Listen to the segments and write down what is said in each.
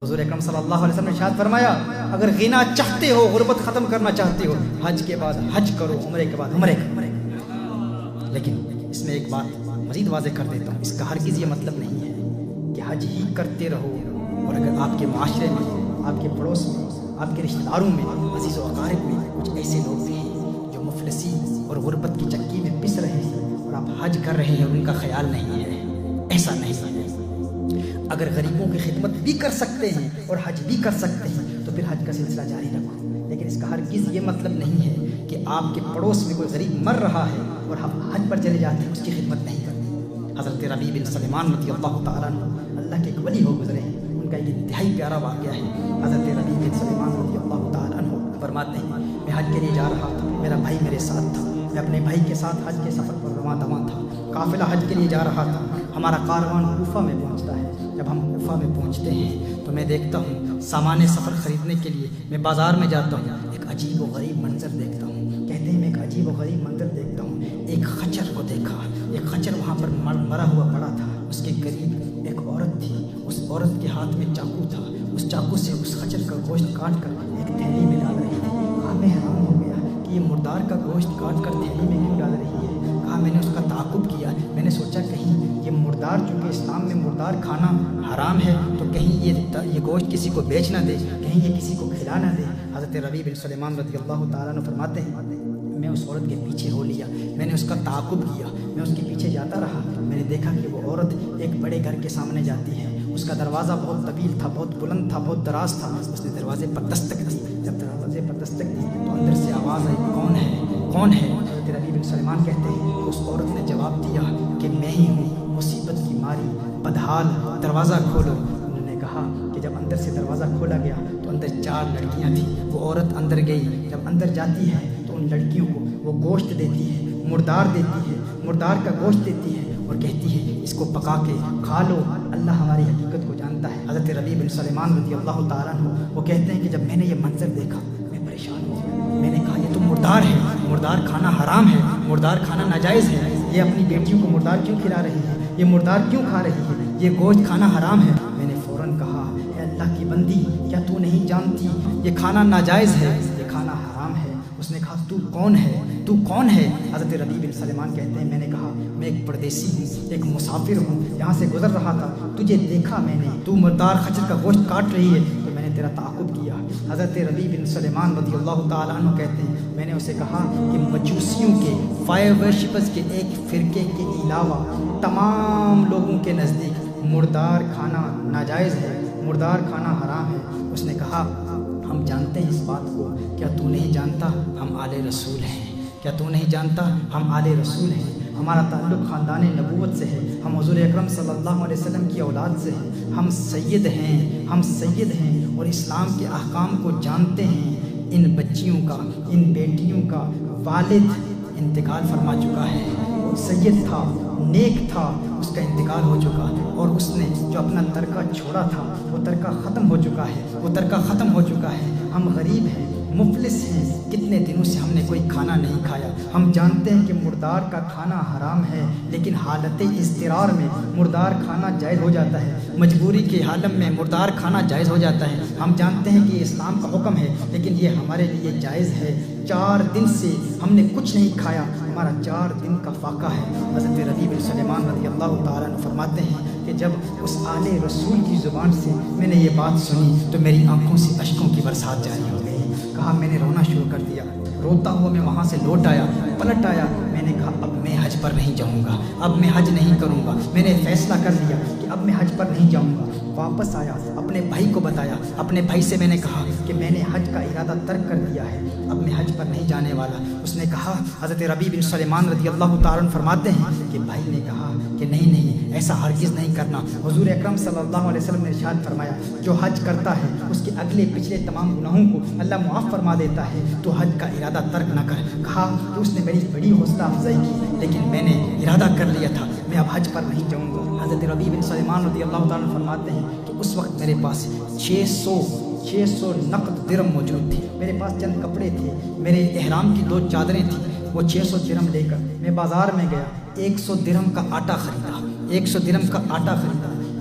حضور اکرم صلی اللہ علیہ وسلم نے ارشاد فرمایا اگر غنا چاہتے ہو، غربت ختم کرنا چاہتے ہو، حج کے بعد حج کرو، عمرے کے بعد عمرے کرو۔ لیکن اس میں ایک بات مزید واضح کر دیتا ہوں، اس کا ہرگز یہ مطلب نہیں ہے کہ حج ہی کرتے رہو، اور اگر آپ کے معاشرے میں، آپ کے پڑوس میں، آپ کے رشتہ داروں میں، عزیز و اقارب میں کچھ ایسے لوگ بھی ہیں جو مفلسی اور غربت کی چکی میں پس رہے ہیں اور آپ حج کر رہے ہیں اور ان کا خیال نہیں ہے، ایسا نہیں ہے۔ اگر غریبوں کی خدمت بھی کر سکتے ہیں اور حج بھی کر سکتے ہیں تو پھر حج کا سلسلہ جاری رکھو، لیکن اس کا ہرگز یہ مطلب نہیں ہے کہ آپ کے پڑوس میں کوئی غریب مر رہا ہے اور ہم حج پر چلے جاتے ہیں، اس کی خدمت نہیں کرتے۔ حضرت ربیع بن سلیمان رضی اللہ تعالیٰ عنہ اللہ کے ایک ولی ہو گزرے ہیں، ان کا ایک انتہائی پیارا واقعہ ہے۔ حضرت ربیع بن سلیمان رضی اللہ تعالیٰ عنہ فرماتے ہیں میں حج کے لیے جا رہا تھا، میرا بھائی میرے ساتھ تھا، میں اپنے بھائی کے ساتھ حج کے سفر پر رواں دواں تھا، قافلہ حج کے لیے جا رہا تھا۔ ہمارا کاروان کوفہ میں پہنچتا ہے، جب ہم کوفہ میں پہنچتے ہیں تو میں دیکھتا ہوں سامان سفر خریدنے کے لیے میں بازار میں جاتا ہوں، ایک عجیب و غریب منظر دیکھتا ہوں۔ کہتے ہیں میں ایک عجیب و غریب منظر دیکھتا ہوں، ایک خچر کو دیکھا، ایک خچر وہاں پر مرا ہوا پڑا تھا، اس کے قریب ایک عورت تھی، اس عورت کے ہاتھ میں چاقو تھا، اس چاقو سے اس خچر کا گوشت کاٹ کر ایک تھیلی میں ڈال رہی تھی۔ کہا میں حیران ہو گیا کہ یہ مردار کا گوشت کاٹ کر تھیلی میں کیوں ڈال رہی ہے؟ کہا میں نے اس کا تعاقب کیا، میں نے سوچا کہیں یہ مردار، چونکہ اسلام میں مردار کھانا حرام ہے تو کہیں یہ گوشت کسی کو بیچ نہ دے، کہیں یہ کسی کو کھلا نہ دے۔ حضرت ربیع بن سلیمان رضی اللہ تعالیٰ عنہ فرماتے ہیں میں اس عورت کے پیچھے ہو لیا، میں نے اس کا تعاقب کیا، میں اس کے پیچھے جاتا رہا، میں نے دیکھا کہ وہ عورت ایک بڑے گھر کے سامنے جاتی ہے، اس کا دروازہ بہت طویل تھا، بہت بلند تھا، بہت دراز تھا، اس نے دروازے پر دستک دی، جب دروازے پر دستک دی تو اندر سے آواز آئی کون ہے کون ہے؟ حضرت ربیع بن سلیمان کہتے ہیں اس عورت نے جواب دیا کہ میں ہی ہوں، مصیبت کی ماری بدحال، دروازہ کھولو۔ انہوں نے کہا کہ جب اندر سے دروازہ کھولا گیا تو اندر 4 لڑکیاں تھیں، وہ عورت اندر گئی، جب اندر جاتی ہے تو ان لڑکیوں کو وہ گوشت دیتی ہے، مردار دیتی ہے، مردار کا گوشت دیتی ہے اور کہتی ہے اس کو پکا کے کھا لو، اللہ ہماری حقیقت کو جانتا ہے۔ حضرت ربیع بن سلیمان رضی اللہ تعالیٰ عنہ وہ کہتے ہیں کہ جب میں نے یہ منظر دیکھا میں پریشان ہو گیا، میں نے کہا یہ تو مردار ہے، مردار کھانا حرام ہے، مردار کھانا ناجائز ہے، یہ اپنی بیٹیوں کو مردار کیوں کھلا رہی ہے، یہ مردار کیوں کھا رہی ہے، یہ گوشت کھانا حرام ہے۔ میں نے فوراً کہا اے اللہ کی بندی کیا تو نہیں جانتی یہ کھانا ناجائز ہے، یہ کھانا حرام ہے؟ اس نے کہا تو کون ہے، تو کون ہے؟ حضرت ربیع بن سلیمان کہتے ہیں میں نے کہا میں ایک پردیسی ہوں، ایک مسافر ہوں، یہاں سے گزر رہا تھا، تجھے دیکھا میں نے، تو مردار خچر کا گوشت کاٹ رہی ہے تو میں نے تیرا تعاقب کیا۔ حضرت ربیع بن سلیمان رضی اللہ تعالیٰ عنہ کہتے ہیں میں نے اسے کہا کہ مجوسیوں کے فائر ورشپرز کے ایک فرقے کے علاوہ تمام لوگوں کے نزدیک مردار کھانا ناجائز ہے، مردار کھانا حرام ہے۔ اس نے کہا ہم جانتے ہیں اس بات کو، کیا تو نہیں جانتا ہم آل رسول ہیں؟ کیا تو نہیں جانتا ہم آل رسول ہیں؟ ہمارا تعلق خاندان نبوت سے ہے، ہم حضور اکرم صلی اللہ علیہ وسلم کی اولاد سے ہیں، ہم سید ہیں، ہم سید ہیں اور اسلام کے احکام کو جانتے ہیں۔ ان بچیوں کا، ان بیٹیوں کا والد انتقال فرما چکا ہے، وہ سید تھا، نیک تھا، اس کا انتقال ہو چکا، اور اس نے جو اپنا ترکہ چھوڑا تھا وہ ترکہ ختم ہو چکا ہے، وہ ترکہ ختم ہو چکا ہے۔ ہم غریب ہیں، مفلس ہیں، کتنے دنوں سے ہم نے کوئی کھانا نہیں کھایا۔ ہم جانتے ہیں کہ مردار کا کھانا حرام ہے، لیکن حالت اضطرار میں مردار کھانا جائز ہو جاتا ہے، مجبوری کے عالم میں مردار کھانا جائز ہو جاتا ہے۔ ہم جانتے ہیں کہ یہ اسلام کا حکم ہے، لیکن یہ ہمارے لیے جائز ہے۔ 4 دن سے ہم نے کچھ نہیں کھایا، ہمارا 4 دن کا فاقہ ہے۔ حضرت ربیع بن سلیمان رضی اللہ تعالیٰ عنہ فرماتے ہیں کہ جب اس آل رسول کی زبان سے میں نے یہ بات سنی تو میری آنکھوں سے اشکوں کی برسات جاری ہو گئی۔ کہا میں نے رونا شروع کر دیا، روتا ہوا میں وہاں سے لوٹ آیا، پلٹ آیا، میں نے کہا اب میں حج پر نہیں جاؤں گا، اب میں حج نہیں کروں گا، میں نے فیصلہ کر لیا کہ اب میں حج پر نہیں جاؤں گا۔ واپس آیا، اپنے بھائی کو بتایا، اپنے بھائی سے میں نے کہا کہ میں نے حج کا ارادہ ترک کر دیا ہے، اب میں حج پر نہیں جانے والا۔ اس نے کہا، حضرت ربیع بن سلیمان رضی اللہ تعالیٰ عنہ فرماتے ہیں کہ بھائی نے کہا کہ نہیں ایسا ہرگز نہیں کرنا۔ حضور اکرم صلی اللہ علیہ وسلم نے ارشاد فرمایا جو حج کرتا ہے اس کے اگلے پچھلے تمام گناہوں کو اللہ معاف فرما دیتا ہے، تو حج کا ارادہ ترک نہ کر۔ کہا کہ اس نے میری بڑی حوصلہ افزائی کی، لیکن میں نے ارادہ کر لیا تھا میں اب حج پر نہیں جاؤں گا۔ حضرت ربیع بن سلیمان رضی اللہ تعالیٰ عنہ فرماتے ہیں کہ اس وقت میرے پاس 600 نقد درہم موجود تھی، میرے پاس چند کپڑے تھے، میرے احرام کی 2 چادریں تھیں، وہ 600 درہم لے کر میں بازار میں گیا، 100 درہم کا آٹا خریدا، 100 درہم کا آٹا خریدا،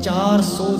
400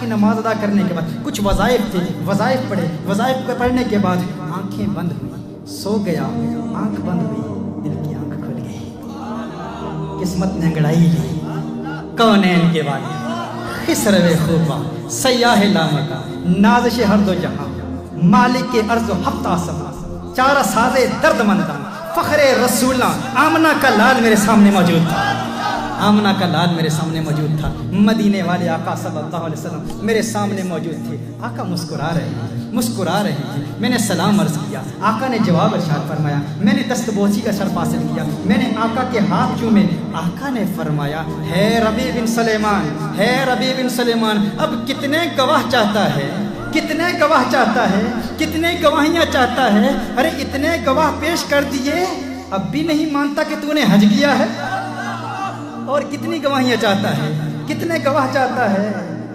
کی نماز ادا کرنے کے بعد کچھ وظائف تھے، وظائف پڑھے، وظائف کو پڑھنے کے بعد آنکھیں بند ہوئی، سو گیا، آنکھ بند ہوئی، دل کی آنکھ کھل گئی، قسمت نے انگڑائی لی، کونین کے والی، خسرو خوبا، سیاہ لامکا، نازش ہر دو جہاں، مالک ارض و ہفت آسمان، چارہ ساز درد مندم، فخر رسولاں، آمنہ کا لال میرے سامنے موجود تھا، آمنہ کا لال میرے سامنے موجود تھا، مدینے والے آقا صلی اللہ علیہ وسلم میرے سامنے موجود تھے، آقا مسکرا رہے ہیں، مسکرا رہے ہیں، میں نے سلام عرض کیا، آقا نے جواب ارشاد فرمایا، میں نے دست بوسی کا شرف حاصل کیا، میں نے آقا کے ہاتھ چومے، آقا نے فرمایا ہے ربیع بن سلیمان، ہے ربیع بن سلیمان، اب کتنے گواہ چاہتا ہے، کتنے گواہ چاہتا ہے، کتنے گواہیاں چاہتا ہے، ارے اتنے گواہ پیش کر دیے، اب بھی نہیں مانتا کہ تو نے حج کیا ہے، اور کتنی گواہیاں چاہتا ہے، کتنے گواہ چاہتا ہے،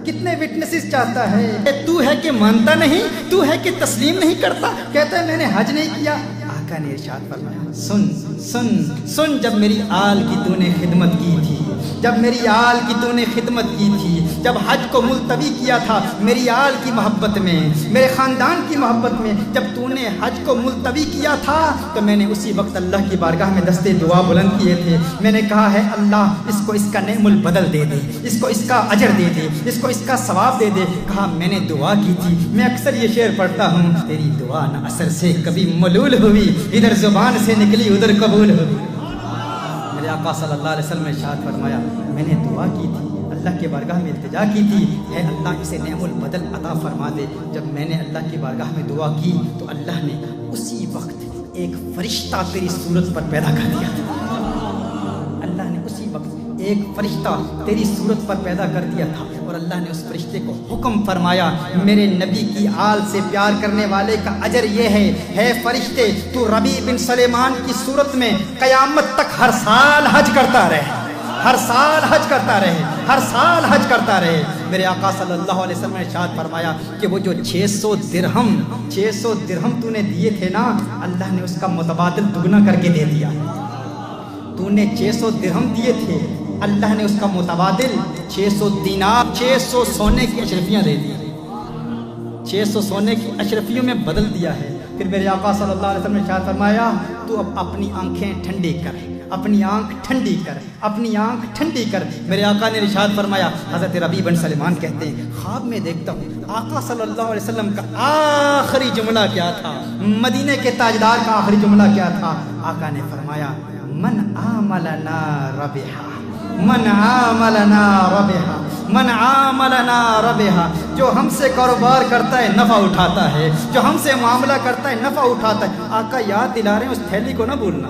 کتنے وٹنسز چاہتا ہے، تو ہے کہ مانتا نہیں، تو ہے کہ تسلیم نہیں کرتا، کہتا ہے میں نے حج نہیں کیا، آقا نے ارشاد فرمایا سن سن سن، جب میری آل کی تو نے خدمت کی تھی، جب میری آل کی تو نے خدمت کی تھی، جب حج کو ملتوی کیا تھا میری آل کی محبت میں، میرے خاندان کی محبت میں، جب تو نے حج کو ملتوی کیا تھا تو میں نے اسی وقت اللہ کی بارگاہ میں دستے دعا بلند کیے تھے، میں نے کہا ہے اللہ اس کو اس کا نعم البدل دے دے، اس کو اس کا اجر دے دے، اس کو اس کا ثواب دے دے، کہا میں نے دعا کی تھی، میں اکثر یہ شعر پڑھتا ہوں، تیری دعا نہ اثر سے کبھی ملول ہوئی، ادھر زبان سے نکلی ادھر قبول ہوئی، میرے آقا صلی اللہ علیہ وسلم نے ارشاد فرمایا میں نے دعا کی تھی، اللہ کی بارگاہ میں التجا کی تھی، اے اللہ اسے نعم البدل عطا فرما دے، جب میں نے اللہ کی بارگاہ میں دعا کی تو اللہ نے اسی وقت ایک فرشتہ تیری صورت پر پیدا کر دیا تھا، اللہ نے اسی وقت ایک فرشتہ تیری صورت پر پیدا کر دیا تھا، اور اللہ نے اس فرشتے کو حکم فرمایا میرے نبی کی آل سے پیار کرنے والے کا اجر یہ ہے فرشتے تو ربیع بن سلیمان کی صورت میں قیامت تک ہر سال حج کرتا رہے، ہر سال حج کرتا رہے، ہر سال حج کرتا رہے، میرے آقا صلی اللہ علیہ وسلم نے ارشاد فرمایا کہ وہ جو 600 درہم تو نے دیے تھے نا، اللہ نے اس کا متبادل دگنا کر کے دے دیا، تو نے 600 درہم دیے تھے، اللہ نے اس کا متبادل 600 دینار، 600 سونے کی اشرفیاں دے دی، 600 سونے کی اشرفیوں میں بدل دیا ہے، پھر میرے آقا صلی اللہ علیہ وسلم نے ارشاد فرمایا تو اب اپنی آنکھیں ٹھنڈی کر، اپنی آنکھ ٹھنڈی کر، اپنی آنکھ ٹھنڈی کر، میرے آقا نے ارشاد فرمایا، حضرت ربیع بن سلیمان کہتے ہیں خواب میں دیکھتا ہوں آقا صلی اللہ علیہ وسلم کا آخری جملہ کیا تھا، مدینے کے تاجدار کا آخری جملہ کیا تھا، آقا نے فرمایا من عاملنا ربحا، من عاملنا ربحا، من عاملنا ربحا، جو ہم سے کاروبار کرتا ہے نفع اٹھاتا ہے، جو ہم سے معاملہ کرتا ہے نفع اٹھاتا ہے، آقا یاد دلا رہے ہیں اس تھیلی کو نہ بھولنا،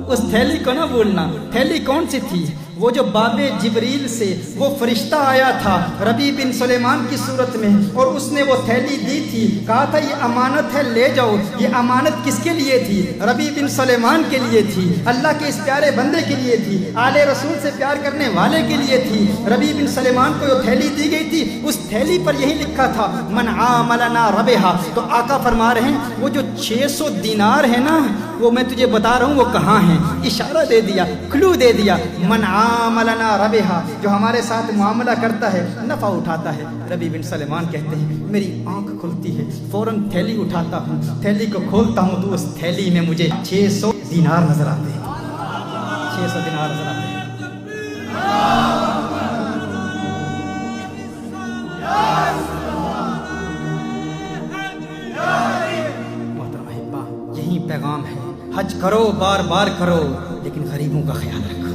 اس تھیلی کو نہ بھولنا، تھیلی کون سی تھی، وہ جو باب جبریل سے وہ فرشتہ آیا تھا ربیع بن سلیمان کی صورت میں، اور اس نے وہ تھیلی دی تھی، کہا تھا یہ امانت ہے لے جاؤ، یہ امانت کس کے لیے تھی، ربیع بن سلیمان کے لیے تھی، اللہ کے اس پیارے بندے کے لیے تھی، آل رسول سے پیار کرنے والے کے لیے تھی، ربیع بن سلیمان کو وہ تھیلی دی گئی تھی، اس تھیلی پر یہی لکھا تھا من عاملنا ربحا، تو آقا فرما رہے ہیں وہ جو 600 دینار ہے نا، وہ میں تجھے بتا رہا ہوں وہ کہاں ہیں، اشارہ دے دیا، کلو دے دیا، من عاملنا ربحا، جو ہمارے ساتھ معاملہ کرتا ہے نفع اٹھاتا ہے، ربیع بن سلیمان کہتے ہیں میری آنکھ کھلتی ہے، فوراً تھیلی اٹھاتا ہوں، تھیلی کو کھولتا ہوں تو اس تھیلی میں مجھے 600 دینار نظر آتے ہیں، 600 دینار نظر آتے ہیں، محترم احبا یہی پیغام ہے، حج کرو بار بار کرو لیکن غریبوں کا خیال رکھو،